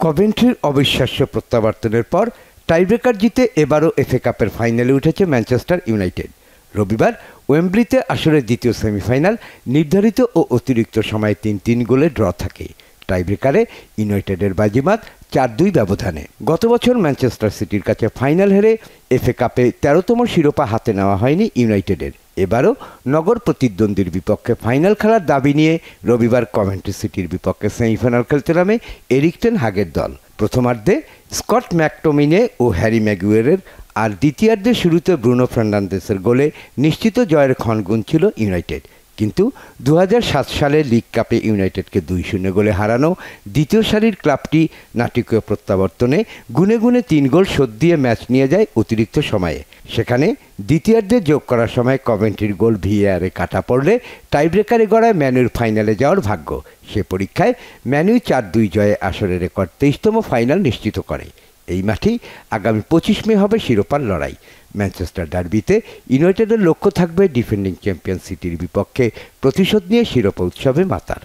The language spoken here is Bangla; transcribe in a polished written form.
কভেন্ট্রির অবিশ্বাস্য প্রত্যাবর্তনের পর টাইব্রেকার জিতে এবারও এফএ কাপের ফাইনালে উঠেছে ম্যানচেস্টার ইউনাইটেড। রবিবার ওয়েম্বলিতে আসরের দ্বিতীয় সেমিফাইনাল নির্ধারিত ও অতিরিক্ত সময়ে ৩-৩ গোলে ড্র থাকে। টাইব্রেকারে ইউনাইটেডের বাজিমাত ৪-২ ব্যবধানে। গত বছর ম্যানচেস্টার সিটির কাছে ফাইনাল হেরে এফএ কাপে ১৩তম শিরোপা হাতে নেওয়া হয়নি ইউনাইটেডের। এবারও নগর প্রতিদ্বন্দ্বীর বিপক্ষে ফাইনাল খেলার দাবি নিয়ে রবিবার কভেন্ট্রি সিটির বিপক্ষে সেমিফাইনাল খেলতে নামে এরিক টেন হাগের দল। প্রথমার্ধে স্কট ম্যাকটোমিনে ও হ্যারি ম্যাগুয়ারের আর দ্বিতীয়ার্ধে শুরুতে ব্রুনো ফার্নান্দেসের গোলে নিশ্চিত জয়ের ক্ষণ গুনছিল ইউনাইটেড। কিন্তু ২০০৭ সালে লিগ কাপে ইউনাইটেডকে ২-০ গোলে হারানো দ্বিতীয় সারির ক্লাবটি নাটকীয় প্রত্যাবর্তনে গুনে গুনে ৩ গোল শোধ দিয়ে ম্যাচ নিয়ে যায় অতিরিক্ত সময়ে। সেখানে দ্বিতীয়ার্ধে যোগ করার সময় কভেন্ট্রির গোল ভিএআরে কাটা পড়লে টাইব্রেকারে গড়ায় ম্যানুর ফাইনালে যাওয়ার ভাগ্য। সে পরীক্ষায় ম্যানু ৪-২ জয়ে আসরের রেকর্ড ২৩তম ফাইনাল নিশ্চিত করে। এই মাঠেই আগামী ২৫ মে হবে শিরোপার লড়াই। ম্যানচেস্টার ডার্বিতে ইউনাইটেডের লক্ষ্য থাকবে ডিফেন্ডিং চ্যাম্পিয়ন সিটির বিপক্ষে প্রতিশোধ নিয়ে শিরোপা উৎসবে মাতার।